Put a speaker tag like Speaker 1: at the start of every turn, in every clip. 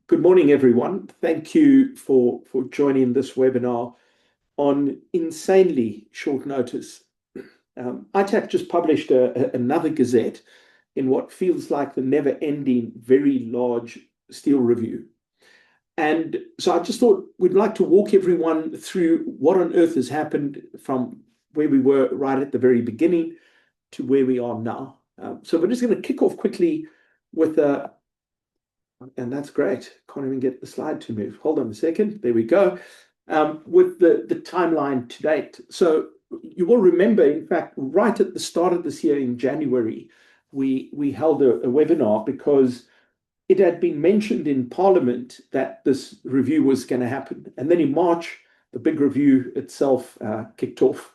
Speaker 1: Good morning, everyone. Thank you for joining this webinar on insanely short notice. ITAC just published another gazette in what feels like the never-ending, very large steel review. And so I just thought we'd like to walk everyone through what on earth has happened from where we were right at the very beginning to where we are now. So we're just going to kick off quickly with and that's great. Can't even get the slide to move. Hold on a second. There we go. With the timeline to date. So you will remember, in fact, right at the start of this year in January, we held a webinar because it had been mentioned in Parliament that this review was going to happen. And then in March, the big review itself kicked off.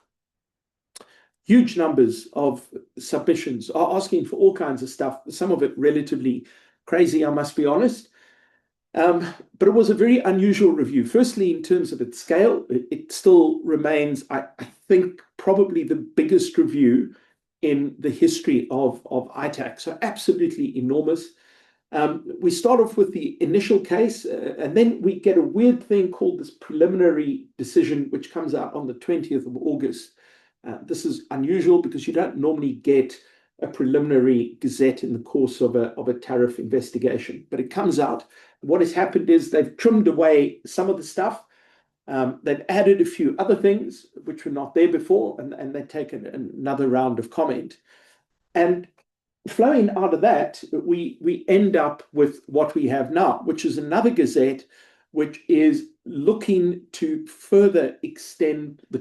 Speaker 1: Huge numbers of submissions are asking for all kinds of stuff, some of it relatively crazy, I must be honest. But it was a very unusual review. Firstly, in terms of its scale, it still remains, I think, probably the biggest review in the history of ITAC. So absolutely enormous. We start off with the initial case, and then we get a weird thing called this preliminary decision, which comes out on the 20th of August. This is unusual because you don't normally get a preliminary gazette in the course of a tariff investigation, but it comes out. What has happened is they've trimmed away some of the stuff. They've added a few other things which were not there before, and they've taken another round of comment. And flowing out of that, we end up with what we have now, which is another gazette, which is looking to further extend the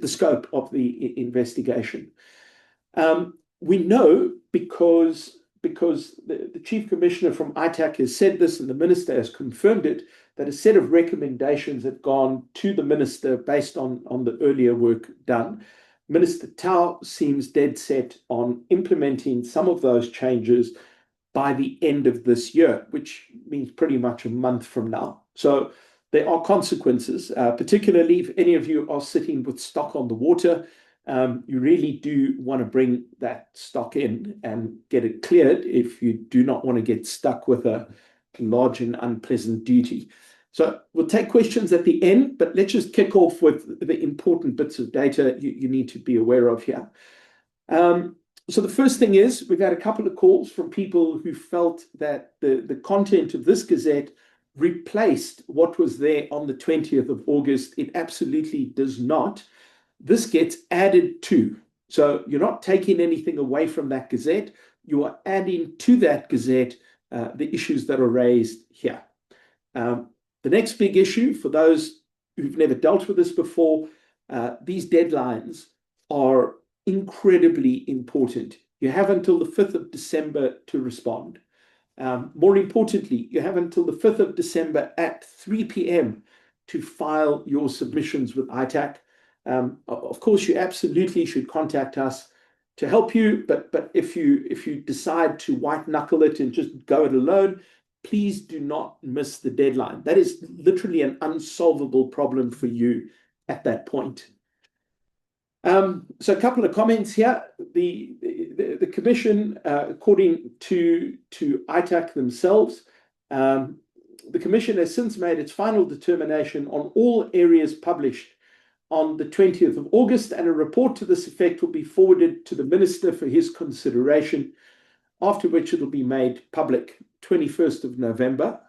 Speaker 1: scope of the investigation. We know because the Chief Commissioner from ITAC has said this and the Minister has confirmed it, that a set of recommendations have gone to the Minister based on the earlier work done. Minister Tau seems dead set on implementing some of those changes by the end of this year, which means pretty much a month from now. So there are consequences, particularly if any of you are sitting with stock on the water. You really do want to bring that stock in and get it cleared if you do not want to get stuck with a large and unpleasant duty. So we'll take questions at the end, but let's just kick off with the important bits of data you need to be aware of here. So the first thing is we've had a couple of calls from people who felt that the content of this gazette replaced what was there on the 20th of August. It absolutely does not. This gets added to. So you're not taking anything away from that gazette. You are adding to that gazette the issues that are raised here. The next big issue, for those who've never dealt with this before, these deadlines are incredibly important. You have until the 5th of December to respond. More importantly, you have until the 5th of December at 3 p.m. to file your submissions with ITAC. Of course, you absolutely should contact us to help you, but if you decide to white knuckle it and just go it alone, please do not miss the deadline. That is literally an unsolvable problem for you at that point. So a couple of comments here. The Commission, according to ITAC themselves, the Commission has since made its final determination on all areas published on the 20th of August, and a report to this effect will be forwarded to the Minister for his consideration, after which it will be made public 21st of November.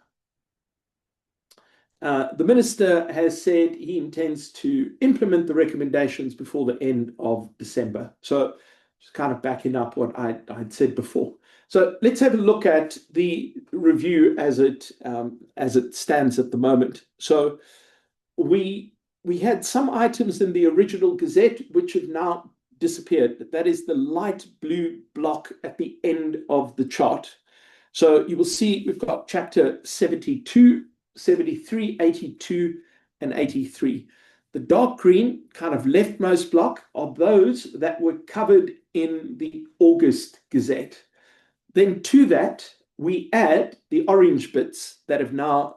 Speaker 1: The Minister has said he intends to implement the recommendations before the end of December. So just kind of backing up what I'd said before. So let's have a look at the review as it stands at the moment. So we had some items in the original Gazette which have now disappeared. That is the light blue block at the end of the chart. So you will see we've got chapter 72, 73, 82, and 83. The dark green kind of leftmost block are those that were covered in the August Gazette. Then to that, we add the orange bits that have now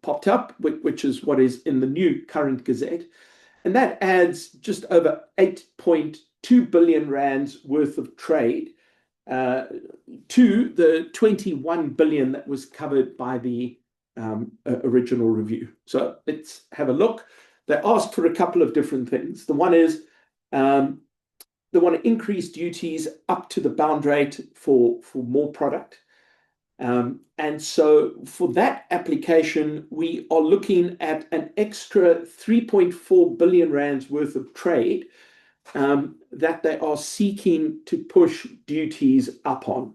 Speaker 1: popped up, which is what is in the new current Gazette. And that adds just over 8.2 billion rands worth of trade to the 21 billion that was covered by the original review. So let's have a look. They asked for a couple of different things. The one is they want to increase duties up to the bound rate for more product. And so for that application, we are looking at an extra 3.4 billion rands worth of trade that they are seeking to push duties up on.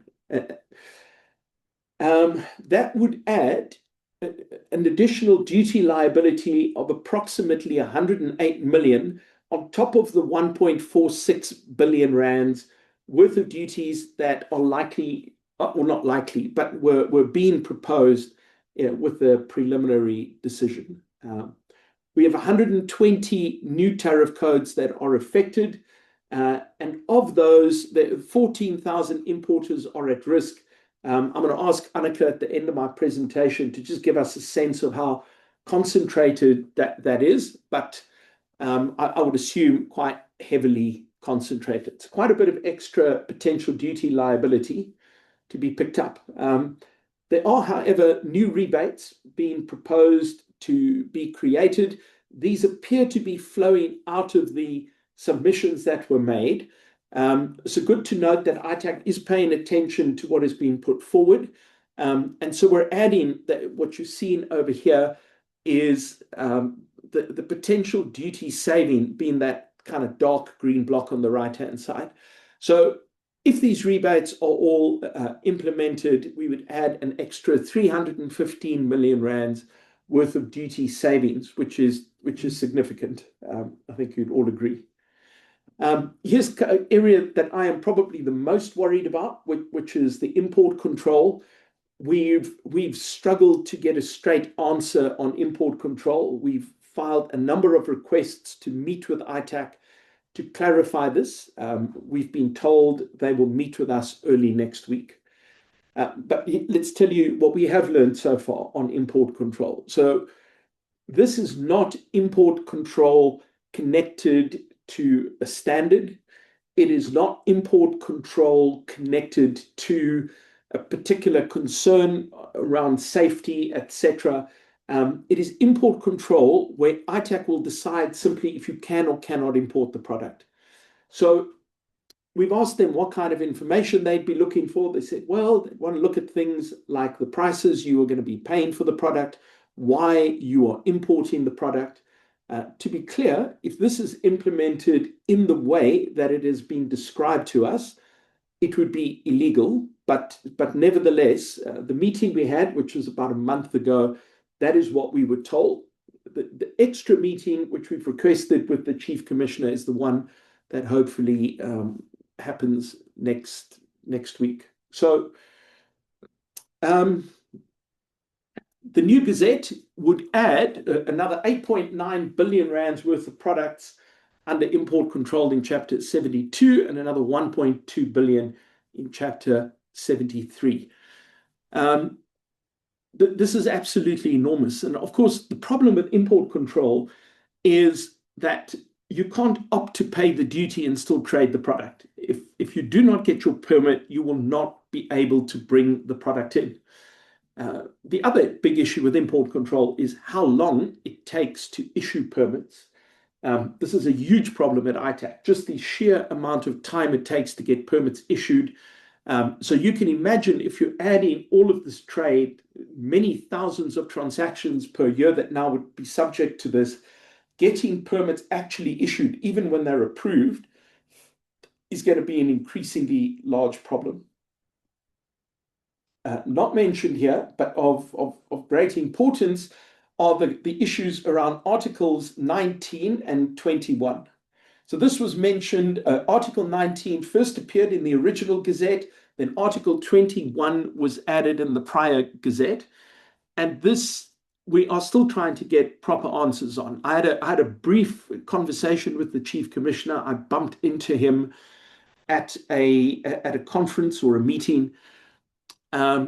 Speaker 1: That would add an additional duty liability of approximately 108 million on top of the 1.46 billion rands worth of duties that are likely, or not likely, but were being proposed with the preliminary decision. We have 120 new tariff codes that are affected, and of those, 14,000 importers are at risk. I'm going to ask Annika at the end of my presentation to just give us a sense of how concentrated that is, but I would assume quite heavily concentrated. It's quite a bit of extra potential duty liability to be picked up. There are, however, new rebates being proposed to be created. These appear to be flowing out of the submissions that were made. So good to note that ITAC is paying attention to what is being put forward. And so we're adding that what you're seeing over here is the potential duty saving being that kind of dark green block on the right-hand side. So if these rebates are all implemented, we would add an extra 315 million rands worth of duty savings, which is significant. I think you'd all agree. Here's an area that I am probably the most worried about, which is the import control. We've struggled to get a straight answer on import control. We've filed a number of requests to meet with ITAC to clarify this. We've been told they will meet with us early next week. But let's tell you what we have learned so far on import control. So this is not import control connected to a standard. It is not import control connected to a particular concern around safety, etc. It is import control where ITAC will decide simply if you can or cannot import the product. So we've asked them what kind of information they'd be looking for. They said, well, they want to look at things like the prices you are going to be paying for the product, why you are importing the product. To be clear, if this is implemented in the way that it has been described to us, it would be illegal. But nevertheless, the meeting we had, which was about a month ago, that is what we were told. The extra meeting, which we've requested with the Chief Commissioner, is the one that hopefully happens next week. So the new Gazette would add another 8.9 billion rands worth of products under import control in Chapter 72 and another 1.2 billion in Chapter 73. This is absolutely enormous. And of course, the problem with import control is that you can't opt to pay the duty and still trade the product. If you do not get your permit, you will not be able to bring the product in. The other big issue with import control is how long it takes to issue permits. This is a huge problem at ITAC, just the sheer amount of time it takes to get permits issued. So you can imagine if you're adding all of this trade, many thousands of transactions per year that now would be subject to this, getting permits actually issued, even when they're approved, is going to be an increasingly large problem. Not mentioned here, but of great importance, are the issues around Articles 19 and 21. So this was mentioned, Article 19 first appeared in the original Gazette, then Article 21 was added in the prior Gazette. And this, we are still trying to get proper answers on. I had a brief conversation with the Chief Commissioner. I bumped into him at a conference or a meeting. I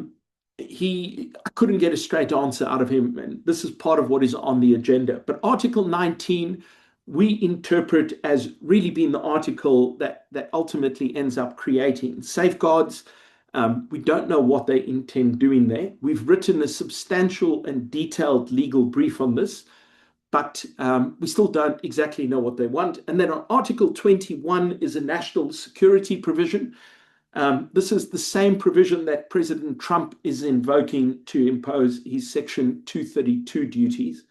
Speaker 1: couldn't get a straight answer out of him, and this is part of what is on the agenda. But Article 19 we interpret as really being the article that ultimately ends up creating safeguards. We don't know what they intend doing there. We've written a substantial and detailed legal brief on this, but we still don't exactly know what they want. And then on Article 21 is a national security provision. This is the same provision that President Trump is invoking to impose his Section 232 duties.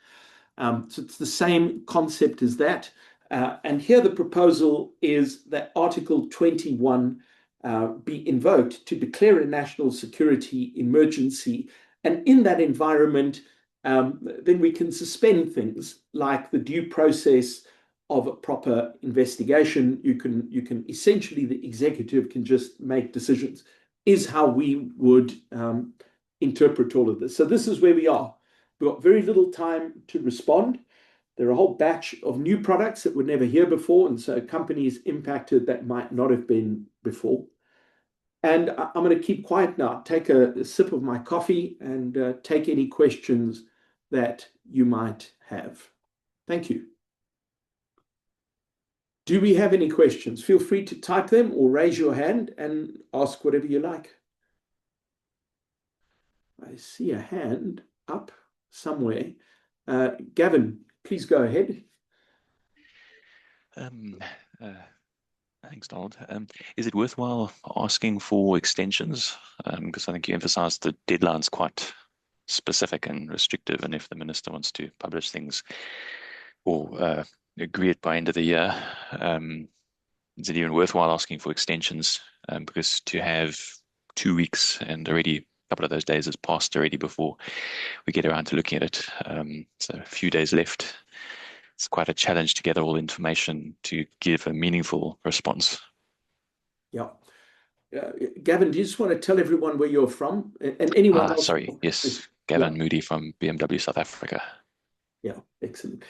Speaker 1: So it's the same concept as that. And here the proposal is that Article 21 be invoked to declare a national security emergency. And in that environment, then we can suspend things like the due process of a proper investigation. You can essentially, the executive can just make decisions, is how we would interpret all of this. So this is where we are. We've got very little time to respond. There are a whole batch of new products that were never here before, and so companies impacted that might not have been before. And I'm going to keep quiet now, take a sip of my coffee, and take any questions that you might have. Thank you. Do we have any questions? Feel free to type them or raise your hand and ask whatever you like. I see a hand up somewhere. Gavin, please go ahead.
Speaker 2: Thanks, Donald. Is it worthwhile asking for extensions? Because I think you emphasized the deadline's quite specific and restrictive, and if the minister wants to publish things or agree it by end of the year, is it even worthwhile asking for extensions? Because to have 2 weeks and already a couple of those days has passed already before we get around to looking at it. So a few days left. It's quite a challenge to gather all the information to give a meaningful response.
Speaker 1: Yeah. Gavin, do you just want to tell everyone where you're from? And anyone else?
Speaker 2: Sorry. Yes. Gavin Moody from BMW South Africa.
Speaker 1: Yeah, excellent.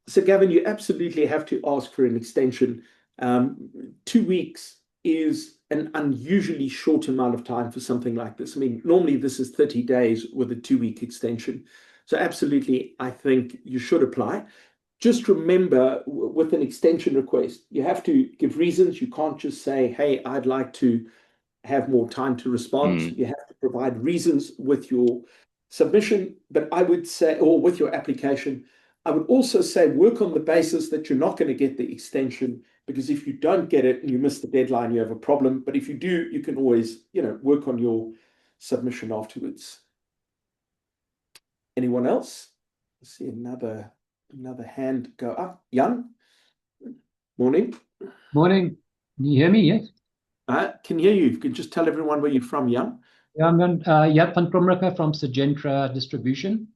Speaker 1: So Gavin, you absolutely have to ask for an extension. 2 weeks is an unusually short amount of time for something like this. I mean, normally this is 30 days with a 2-week extension. So absolutely, I think you should apply. Just remember, with an extension request, you have to give reasons. You can't just say, hey, I'd like to have more time to respond. You have to provide reasons with your submission, but I would say, or with your application. I would also say work on the basis that you're not going to get the extension, because if you don't get it and you miss the deadline, you have a problem. But if you do, you can always, work on your submission afterwards. Anyone else? I see another hand go up. Jan? Morning.
Speaker 3: Morning. Can you hear me? Yes.
Speaker 1: I can hear you. You can just tell everyone where you're from, Jan.
Speaker 3: Yeah, I'm Jaap van Kromrike from Syngenta Distribution.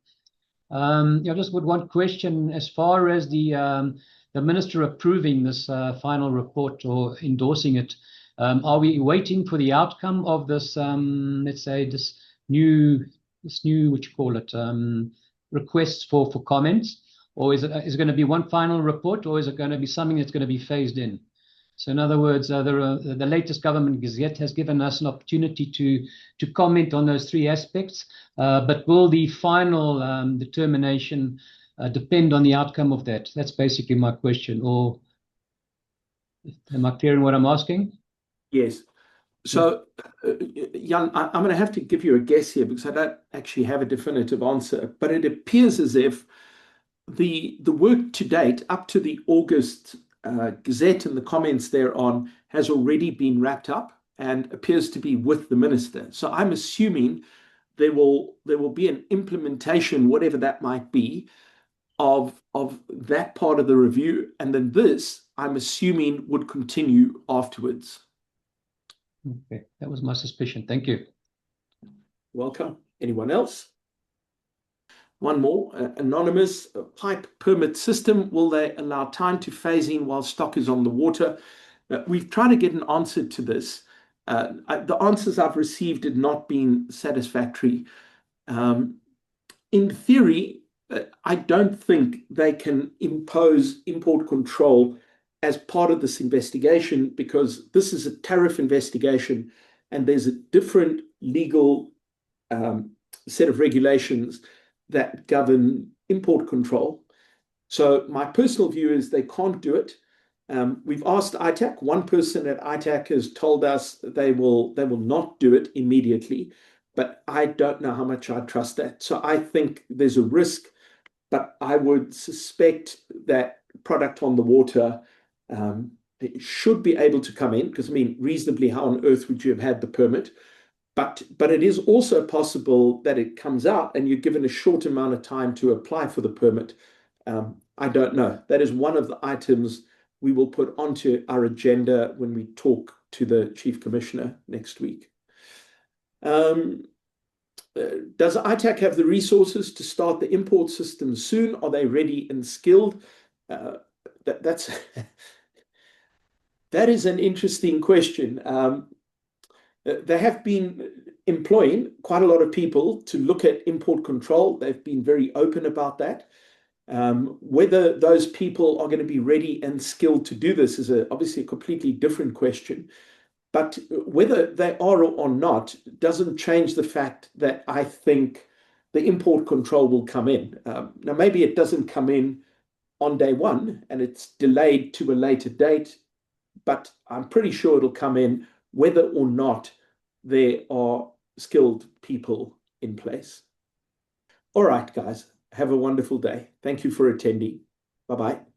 Speaker 3: Just with one question, as far as the minister approving this final report or endorsing it, are we waiting for the outcome of this, let's say, this new, what you call it, requests for comments? Or is it going to be one final report, or is it going to be something that's going to be phased in? So in other words, the latest government gazette has given us an opportunity to comment on those 3 aspects, but will the final determination depend on the outcome of that? That's basically my question. Or am I clear in what I'm asking?
Speaker 1: Yes. So, Jan, I'm going to have to give you a guess here because I don't actually have a definitive answer, but it appears as if the work to date up to the August Gazette and the comments thereon has already been wrapped up and appears to be with the minister. So I'm assuming there will be an implementation, whatever that might be, of that part of the review, and then this, I'm assuming, would continue afterwards.
Speaker 3: Okay, that was my suspicion. Thank you.
Speaker 1: Welcome. Anyone else? One more, anonymous. Pipe permit system, will they allow time to phase in while stock is on the water? We've tried to get an answer to this. The answers I've received had not been satisfactory. In theory, I don't think they can impose import control as part of this investigation, because this is a tariff investigation and there's a different legal set of regulations that govern import control. So my personal view is they can't do it. We've asked ITAC. One person at ITAC has told us they will not do it immediately, but I don't know how much I trust that. So I think there's a risk, but I would suspect that product on the water it should be able to come in, because I mean, reasonably, how on earth would you have had the permit? But it is also possible that it comes out and you're given a short amount of time to apply for the permit. I don't know. That is one of the items we will put onto our agenda when we talk to the Chief Commissioner next week. Does ITAC have the resources to start the import system soon? Are they ready and skilled? That is an interesting question. They have been employing quite a lot of people to look at import control. They've been very open about that. Whether those people are going to be ready and skilled to do this is obviously a completely different question. But whether they are or not doesn't change the fact that I think the import control will come in. Now, maybe it doesn't come in on day one and it's delayed to a later date, but I'm pretty sure it'll come in whether or not there are skilled people in place. All right, guys, have a wonderful day. Thank you for attending. Bye-bye.